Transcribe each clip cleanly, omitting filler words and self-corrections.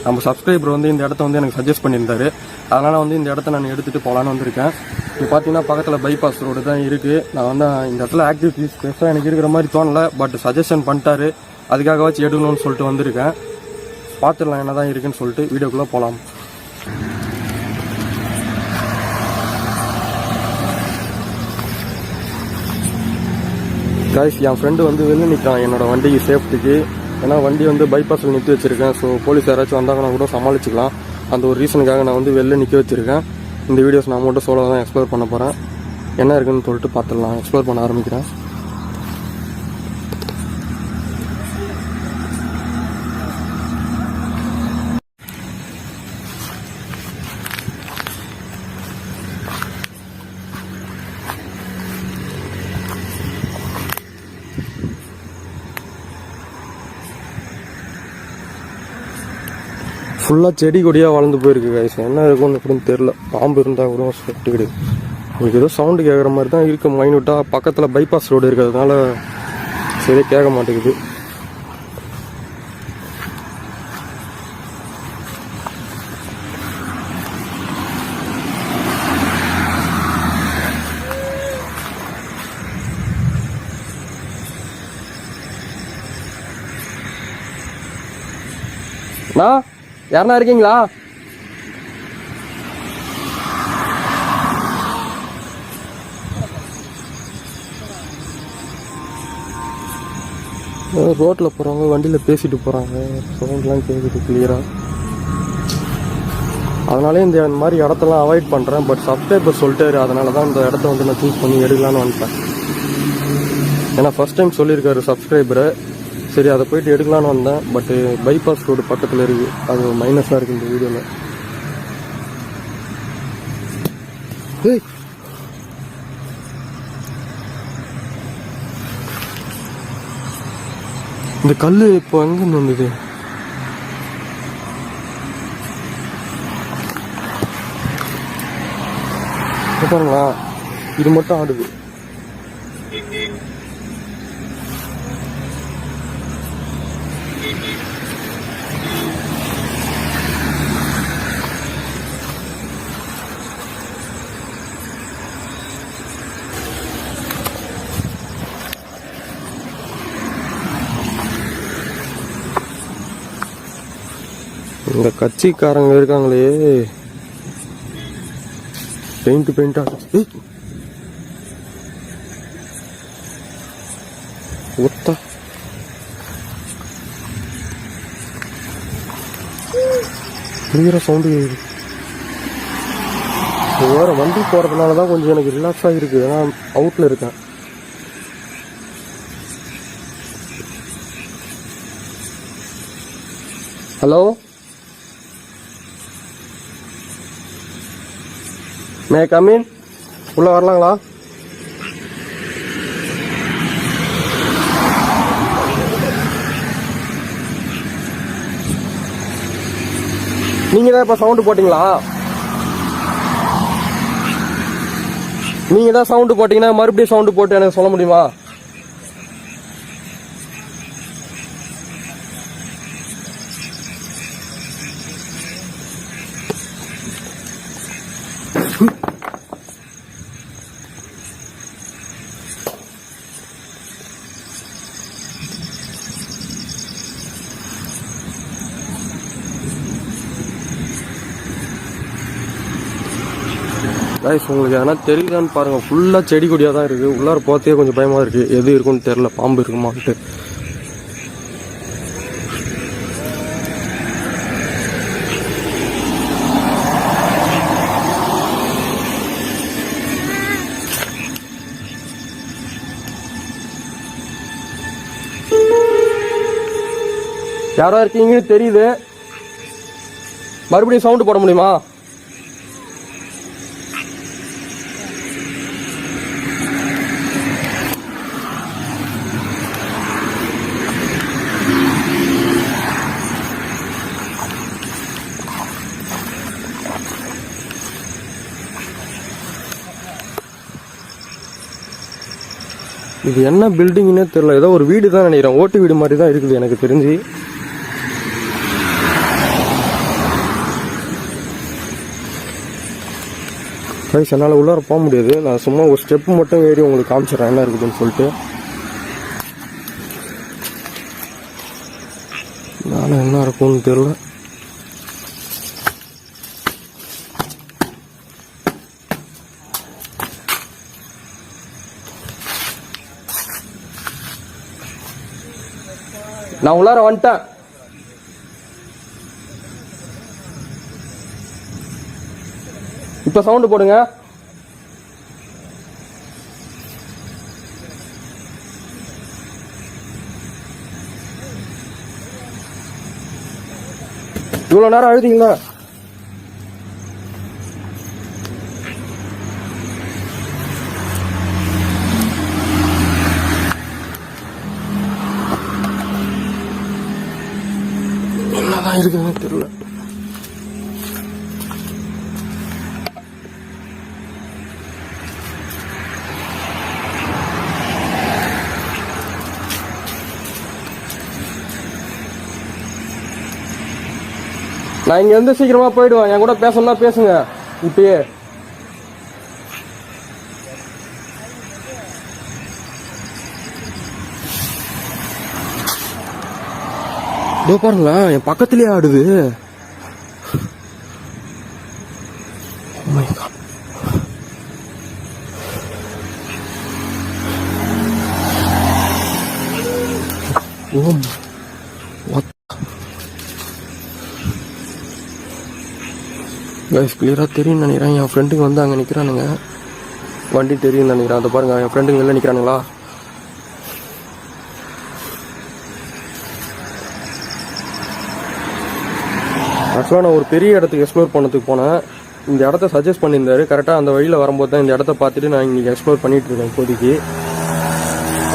நம்ம சப்ஸ்கிரைபர் வந்து இந்த இடத்த வந்து எனக்கு சஜஸ்ட் பண்ணியிருந்தாரு. அதனால் வந்து இந்த இடத்த நான் எடுத்துகிட்டு போகலான்னு வந்திருக்கேன். இப்போ பார்த்தீங்கன்னா பக்கத்தில் பைபாஸ் ரோடு தான் இருக்குது. நான் வந்து இந்த இடத்துல ஆக்டிவிட்டிஸ் பெருசாக எனக்கு இருக்கிற மாதிரி தோணலை. பட் சஜஷன் பண்ணிட்டாரு, அதுக்காக வச்சு எடுக்கணும்னு சொல்லிட்டு வந்திருக்கேன். பார்த்துடலாம் என்ன தான் இருக்குன்னு சொல்லிட்டு வீடியோக்குள்ளே போகலாம். கைஸ், என் ஃப்ரெண்டு வந்து வெளில நிற்கான் என்னோடய வண்டிக்கு சேஃப்டிக்கு. ஏன்னா வண்டி வந்து பைபாஸில் நிறுத்தி வச்சுருக்கேன். ஸோ போலீஸ் யாராச்சும் வந்தாங்கன்னா கூட சமாளிச்சிக்கலாம். அந்த ஒரு ரீசனுக்காக நான் வந்து வெளில நிற்க வச்சுருக்கேன். இந்த வீடியோஸ் நான் மட்டும் சோலோ தான் எக்ஸ்ப்ளோர் பண்ண போகிறேன். என்ன இருக்குன்னு சொல்லிட்டு பார்த்துடலாம். எக்ஸ்ப்ளோர் பண்ண ஆரம்பிக்கிறேன். ஃபுல்லாக செடி கொடியாக வளர்ந்து போயிருக்கு கைஸ். என்ன இருக்கும்னு எப்படின்னு தெரில. பாம்பு இருந்தால் கூட செட்டு கிடையாது. உங்களுக்கு ஏதோ சவுண்டு கேட்குற மாதிரி தான் இருக்குது மைனூட்டாக. பக்கத்தில் பைபாஸ் ரோடு இருக்கிறதுனால சரியாக கேட்க மாட்டேங்குது. நான் யாருன்னா இருக்கீங்களா? ரோட்டில் போகிறவங்க வண்டியில் பேசிட்டு போகிறாங்க. சவுண்ட்லாம் கேட்குது கிளியராக. அதனாலே இந்த மாதிரி இடத்தெல்லாம் அவாய்ட் பண்ணுறேன். பட் சப்ஸ்கிரைபர் சொல்லிட்டாரு, அதனால தான் இந்த இடத்த வந்து நான் சூஸ் பண்ணி எடுக்கலான்னு வந்துட்டேன். ஏன்னா ஃபர்ஸ்ட் டைம் சொல்லியிருக்காரு சப்ஸ்கிரைபரை. சரி, அதை போயிட்டு எடுக்கலான்னு வந்தேன். பட்டு பைபாஸ் ரோடு பக்கத்தில் இருக்குது. அது மைனஸாக இருக்குது இந்த வீடியோவில். இந்த கல் இப்போ எங்கே வந்தது? பாருங்களா, இது மட்டும் ஆடுது. இந்த கட்சிக்காரங்க இருக்காங்களே, பெயிண்ட் ஆச்சு. ஒத்தா கிளியரா சவுண்டு கேக்குது. வேற வண்டி போறதுனாலதான் கொஞ்சம் எனக்கு ரிலாக்ஸா இருக்கு. ஏன்னா அவுட்ல இருக்கேன். Hello, may come in? உள்ள வரலாங்களா? நீங்க தான் இப்ப சவுண்டு போட்டீங்களா? நீங்க தான் சவுண்டு போட்டீங்கன்னா மறுபடியும் சவுண்டு போட்டு எனக்கு சொல்ல முடியுமா? கைஸ், உங்களுக்கு எதனா தெரியுதான்னு பாருங்கள். ஃபுல்லாக செடி கொடியாக தான் இருக்குது. உள்ளார போகிறதே கொஞ்சம் பயமாக இருக்குது. எது இருக்குன்னு தெரில, பாம்பு இருக்குமான்ட்டு. யாரோ இருக்கீங்கன்னு தெரியுது. மறுபடியும் சவுண்டு போட முடியுமா? இது என்ன பில்டிங்னே தெரியல. ஏதோ ஒரு வீடு தான் நினைக்கிறேன். ஓட்டு வீடு மாதிரி தான் இருக்குது எனக்கு தெரிஞ்சு. கைஸ் என்னால் உள்ளார போக முடியாது. நான் சும்மா ஒரு ஸ்டெப் மட்டும் ஏறி உங்களுக்கு காமிச்சிடறேன் என்ன இருக்குதுன்னு சொல்லிட்டு. நானும் என்ன இருக்கும்னு தெரியல. நான் உள்ளார வந்துட்டேன். இப்ப சவுண்ட் போடுங்க. இவ்வளவு நேரம் அழுதிங்களா? என்னதான் இருக்குன்னு தெரியல. நான் இங்க இருந்து சீக்கிரமா போயிடுவேன். என் கூட பேசணும்னா பேசுங்க இப்பயே. இதோ பாருங்களேன், என் பக்கத்துலயே ஆடுது. Oh my God. கைஸ் கிளியராக தெரியும் நினைக்கிறேன். என் ஃப்ரெண்டுங்க வந்து அங்கே நிற்கிறானுங்க. வண்டி தெரியும் நினைக்கிறேன். அதை பாருங்க, என் ஃப்ரெண்டுங்க வெளில நிற்கிறானுங்களா? ஆக்சுவலாக நான் ஒரு பெரிய இடத்துக்கு எக்ஸ்ப்ளோர் பண்ணதுக்கு போனேன். இந்த இடத்த சஜஸ்ட் பண்ணியிருந்தாரு. கரெக்டாக அந்த வழியில் வரும்போது தான் இந்த இடத்த பார்த்துட்டு நான் இன்றைக்கி எக்ஸ்ப்ளோர் பண்ணிட்டு இருக்கேன். இப்போதைக்கு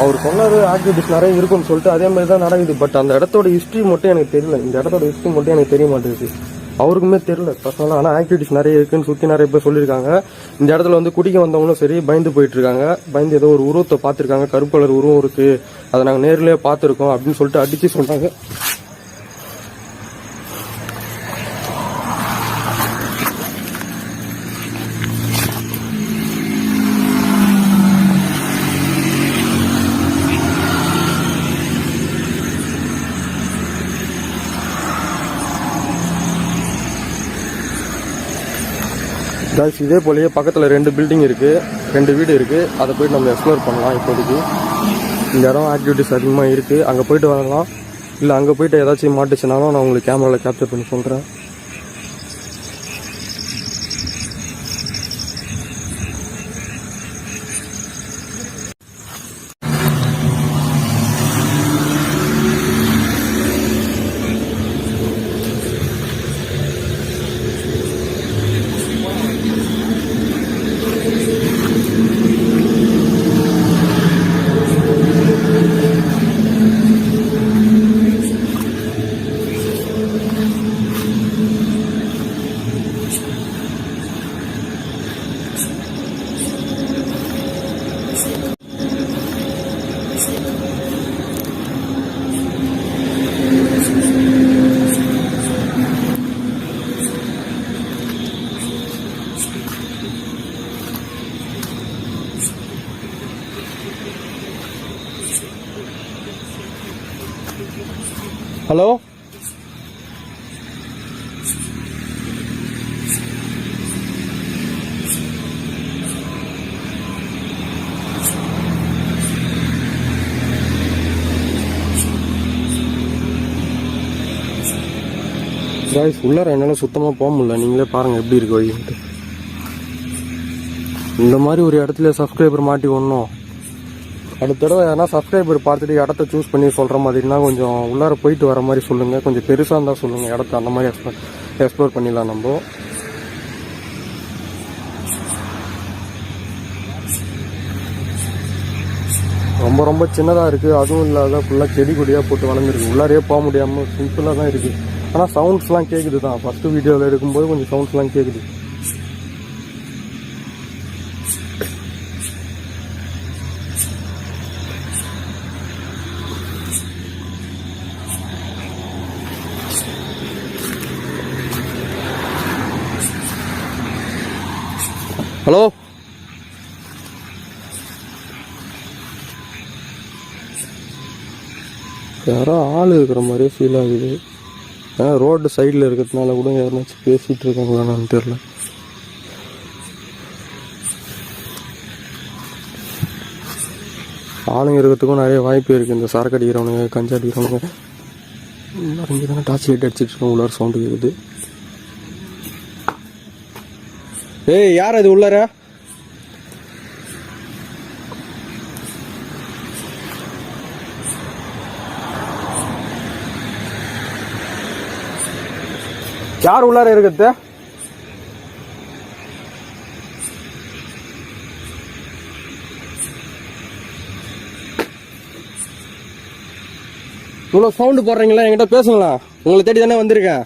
அவர் சொன்னார் ஆக்டிவிட்டிஸ் நிறைய இருக்குன்னு சொல்லிட்டு, அதே மாதிரி தான் நடக்குது. பட் அந்த இடத்தோட ஹிஸ்ட்ரி மட்டும் எனக்கு தெரியல. இந்த இடத்தோட ஹிஸ்ட்ரி மட்டும் எனக்கு தெரிய மாட்டேங்குது. அவருக்குமே தெரியல பர்சனலாக. ஆனால் ஆக்டிவிட்டிஸ் நிறைய இருக்குன்னு சுற்றி நிறைய பேர் சொல்லியிருக்காங்க. இந்த இடத்துல வந்து குடிக்க வந்தவங்களும் சரி பயந்து போயிட்டு இருக்காங்க. பயந்து ஏதோ ஒரு உருவத்தை பார்த்துருக்காங்க. கருப்பு கலர் உருவம் இருக்கு, அதை நாங்கள் நேர்லேயே பார்த்துருக்கோம் அப்படின்னு சொல்லிட்டு அடிச்சு சொன்னாங்க. கைஸ் இதே போலயே பக்கத்தில் 2 பில்டிங் இருக்குது, 2 வீடு இருக்குது. அதை போய்ட்டு நம்ம எக்ஸ்ப்ளோர் பண்ணலாம். இப்போதைக்கு இந்த இடம் ஆக்டிவிட்டிஸ் அதிகமாக இருக்குது. அங்கே போய்ட்டு வரலாம். இல்லை அங்கே போய்ட்டு ஏதாச்சும் மாட்டுச்சுனாலும் நான் உங்களுக்கு கேமராவில் கேப்சர் பண்ணி சொல்கிறேன். ஹலோ, கைஸ் உள்ளார என்னால் சுத்தமாக போக முடியல. நீங்களே பாருங்கள் எப்படி இருக்கு வழின்ட்டு. இந்த மாதிரி ஒரு இடத்துல சப்ஸ்கிரைபர் மாட்டி ஒன்றும் அடுத்த தடவை ஏன்னா சப்ஸ்கிரைபர் பார்த்துட்டு இடத்த சூஸ் பண்ணி சொல்கிற மாதிரினா கொஞ்சம் உள்ளார போயிட்டு வர மாதிரி சொல்லுங்கள். கொஞ்சம் பெருசாக இருந்தால் சொல்லுங்கள் இடத்த. அந்த மாதிரி எக்ஸ்ப்ளோர் பண்ணிடலாம் நம்ம. ரொம்ப ரொம்ப சின்னதாக இருக்குது. அதுவும் இல்லாத ஃபுல்லாக செடி கொடியாக போட்டு வளர்ந்துருக்கு. உள்ளாரையே போக முடியாமல் சிம்பிளாக தான் இருக்குது. ஆனால் சவுண்ட்ஸ்லாம் கேட்குது தான். ஃபஸ்ட்டு வீடியோவில் எடுக்கும்போது கொஞ்சம் சவுண்ட்ஸ்லாம் கேட்குது. ஹலோ, யாரோ ஆள் இருக்கிற மாதிரியே ஃபீல் ஆகுது. ஏன்னா ரோடு சைடில் இருக்கிறதுனால கூட யாருனாச்சும் பேசிகிட்டு இருக்காங்களான்னு தெரியல. ஆளுங்க இருக்கிறதுக்கும் நிறைய வாய்ப்பு இருக்குது. இந்த சரக்கு அடிக்கிறவனுங்க, கஞ்சா அடிக்கிறவனுங்க இங்கே தானே டார்ச் லைட் அடிச்சிட்டு இருக்கோம். உள்ளார சவுண்டு கேட்குது. ஏய், யார் அது உள்ளார? யார் உள்ளார இருக்குது? இவ்வளோ சவுண்டு போடுறீங்களா? என்கிட்ட பேசுங்களா? உங்களை தேடி தானே வந்திருக்கேன்.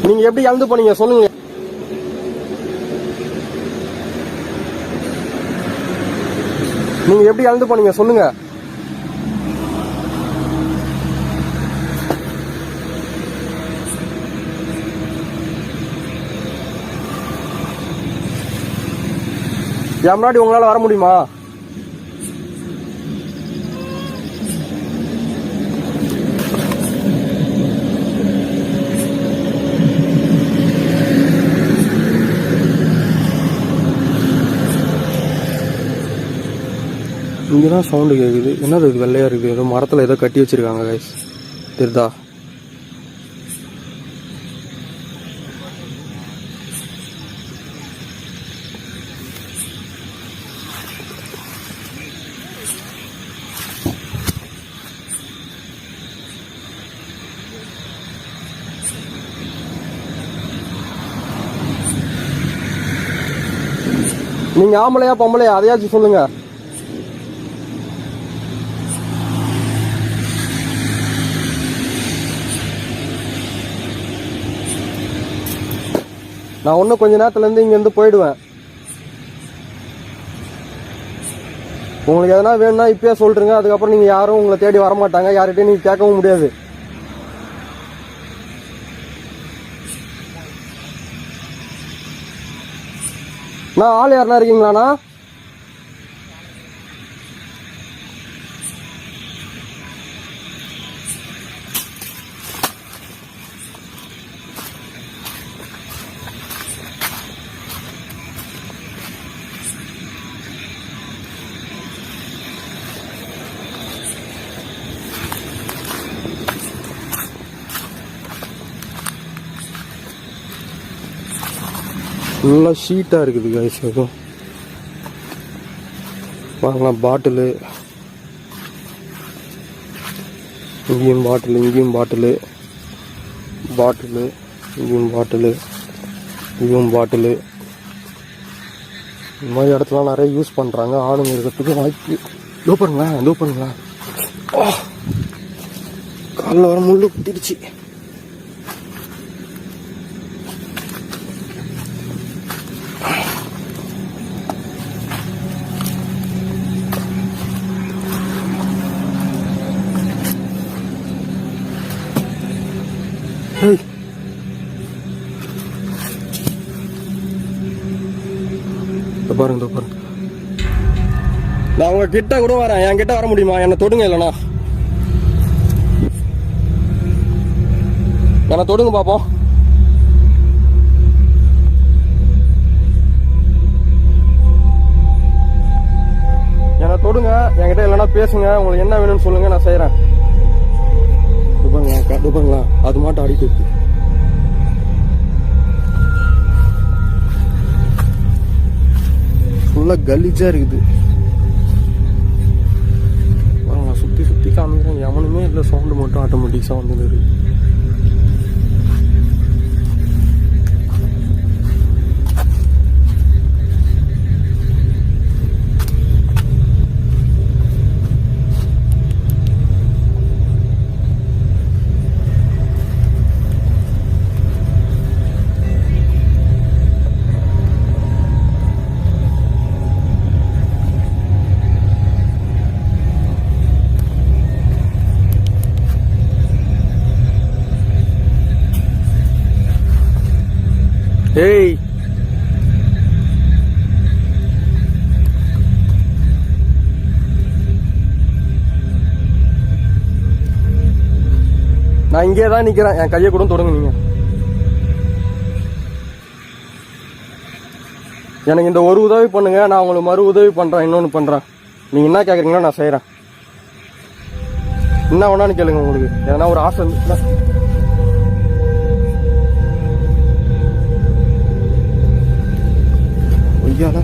நீங்க எப்படி இழந்து போனீங்க சொல்லுங்க. நீங்க எப்படி இழந்து போனீங்க சொல்லுங்க. என் முன்னாடி உங்களால வர முடியுமா? இங்கதான் சவுண்டு கேக்குது. என்னது இது வெள்ளையா இருக்கு? ஏதோ மரத்துல ஏதோ கட்டி வச்சிருக்காங்க கைஸ். தெரியுதா? நீங்க ஆம்பளையா பொம்பளையா அதையாச்சும் சொல்லுங்க. நான் இன்னும் கொஞ்ச நேரத்துல இருந்து இங்க இருந்து போயிடுவேன். உங்களுக்கு எதனா வேணும்னா இப்பயே சொல்றீங்க. அதுக்கப்புறம் நீங்க யாரும் உங்களை தேடி வரமாட்டாங்க. யார்கிட்டயும் நீங்க கேட்கவும் முடியாது. நான் ஆள் யாருனா இருக்கீங்களாண்ணா? நல்லா ஷீட்டா இருக்குது கைஸ். எதுவும் வாங்கலாம். பாட்டிலு, இங்கேயும் பாட்டிலு, இங்கேயும் பாட்டிலு, பாட்டிலு, இங்கேயும் பாட்டிலு, இங்கேயும் பாட்டிலு. இந்த மாதிரி இடத்துலாம் நிறைய யூஸ் பண்றாங்க. ஆளுங்க இருக்கிறதுக்கு வாய்ப்பு. இதோ பாருங்களேன், இதோ பாருங்களேன். காலில் வர முள்ளு குத்திடுச்சு. பாருங்க, பாருங்க. நான் உங்க கிட்ட கூட வரேன். என் கிட்ட வர முடியுமா? என்ன தொடுங்க. இல்லைண்ணா என்ன தொடுங்க பாப்போம். என்ன தொடுங்க. என்கிட்ட இல்லைன்னா பேசுங்க. உங்களுக்கு என்ன வேணும்னு சொல்லுங்க, நான் செய்யறேன். துபாங்களா அது மாட்டம் அடிட்டு இருக்கு. ஃபுல்லா கலீஜா இருக்குது. சுத்தி சுத்தி காமிக்கிறேன். எவனுமே இல்லை. சவுண்டு மட்டும் ஆட்டோமேட்டிக்ஸா வந்து இருக்கு. ஏய் நான் இங்கே தான் நிக்கிறேன், என் கையை கூட தொடங்க. நீங்க எனக்கு இந்த ஒரு உதவி பண்ணுங்க, நான் உங்களுக்கு மறு உதவி பண்றேன், இன்னொன்னு பண்றேன். நீங்க என்ன கேக்குறீங்களோ நான் செய்யறேன். என்ன வேணான்னு கேளுங்க, உங்களுக்கு ஏன்னா ஒரு ஆசை இருந்துச்சுன்னா. ஐயாடா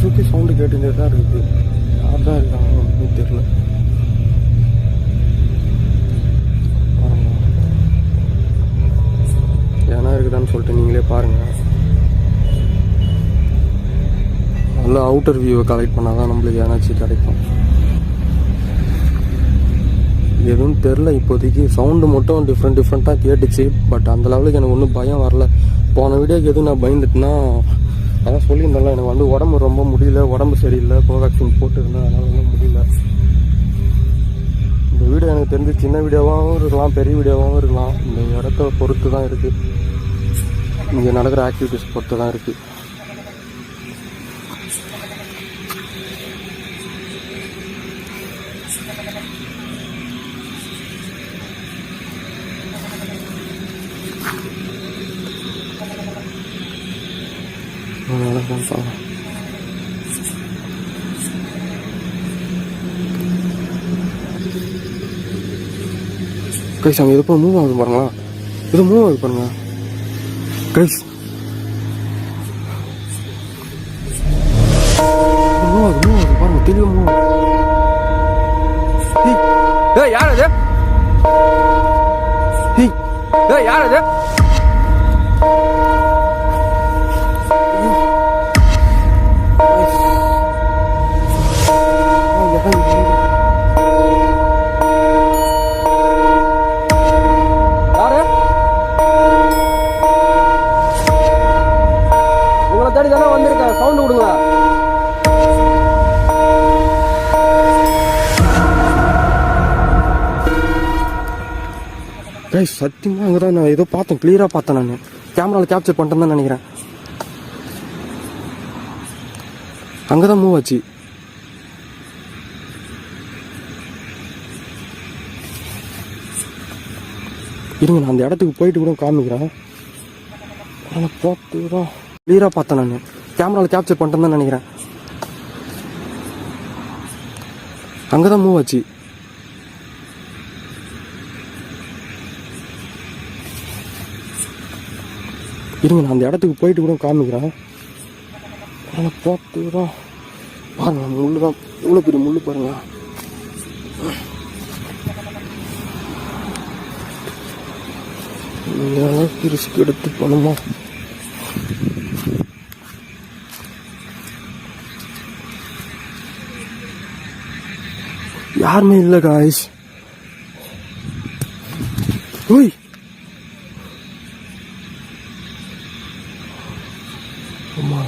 சுற்றி சவுண்டு கேட்டுட்டே தான் இருக்குது. யார் தான் இருக்காங்க ஒன்றும் தெரியல. ஏன்னா இருக்குதான்னு சொல்லிட்டு நீங்களே பாருங்கள். நல்லா அவுட்டர் வியூவை கலெக்ட் பண்ணால் தான் நம்மளுக்கு ஏனாச்சும் கிடைக்கும். எதுவும் தெரில இப்போதைக்கு. சவுண்டு மட்டும் டிஃப்ரெண்ட்டாக கேட்டுச்சு. பட் அந்த லெவலுக்கு எனக்கு ஒன்றும் பயம் வரல. போன வீடியோக்கு எதுவும் நான் பயந்துட்டுனா அதான் சொல்லியிருந்தேன்ல, எனக்கு வந்து உடம்பு ரொம்ப முடியல, உடம்பு சரியில்லை, கோவேக்சின் போட்டுருந்தேன், அதனால ஒன்றும் முடியல. இந்த வீடியோ எனக்கு தெரிஞ்சு சின்ன வீடியோவாகவும் இருக்கலாம், பெரிய வீடியோவாகவும் இருக்கலாம். இந்த இடத்த பொறுத்து தான் இருக்குது, இங்கே நடக்கிற ஆக்டிவிட்டிஸ் பொறுத்து தான் இருக்குது. கைஸ் அங்கே எதுப்போ மூவ் ஆகுது பாருங்களா, இது மூவ் ஆகுது பாருங்க கைஸ், மூவ் ஆகுது பாருங்க, தெளிவாக மூவ் ஆகுது. யார் அது? யார் அது? சவுண்ட் விடுங்க. கைஸ் சத்தியமா அங்கதான் நான் ஏதோ பார்த்தேன், கிளியரா பார்த்தேன். நான் கேமரால கேப்சர் பண்ணிட்டேன்னு தான் நினைக்கிறேன். அங்கதான் மூவ் ஆச்சு. இருங்க நான் அந்த இடத்துக்கு போயிட்டு கூட காமிக்கிறேன். பார்த்துதான் கிளியரா பார்த்தேன். நான் கேமரால கேப்சர் பண்ணிட்டேன்னு தான் நினைக்கிறேன். அங்கதான் மூவ் ஆச்சு. இருங்க நான் அந்த இடத்துக்கு போயிட்டு கூட காமிக்கிறேன். பார்த்துதான் பாருங்க, முள்ளு தான், இவ்வளோ பெரிய முள்ளு பாருங்க. ரிஸ்க் எடுத்து பண்ணுமா? யாருமே இல்லை காய்ஸ். ஓய் அம்மா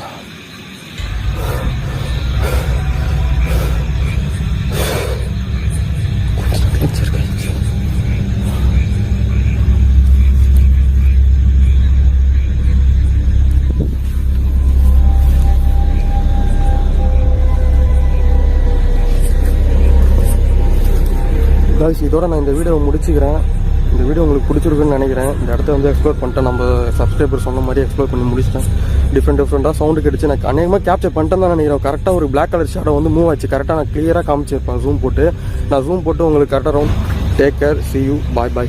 இதோட நான் இந்த வீடியோவை முடிச்சுக்கிறேன். இந்த வீடியோ உங்களுக்கு பிடிச்சிருக்குன்னு நினைக்கிறேன். இந்த இடத்த வந்து எக்ஸ்ப்ளோர் பண்ணிட்டேன். நம்ம சப்ஸ்கிரைபர் சொன்ன மாதிரி எக்ஸ்ப்ளோர் பண்ணி முடிச்சிட்டேன். டிஃப்ரெண்ட்டாக சவுண்டு கிடைச்சு எனக்கு அநேகமாக கேப்சர் பண்ணிட்டேன் தான் நினைக்கிறேன். கரெக்டாக ஒரு பிளாக் கலர் ஷேடோ வந்து மூவ் ஆச்சு. கரெக்டாக நான் கிளியராக காமிச்சிருப்பேன் ஜூம் போட்டு. நான் ஜூம் போட்டு உங்களுக்கு கரெக்டாக round. Take care, see you, bye.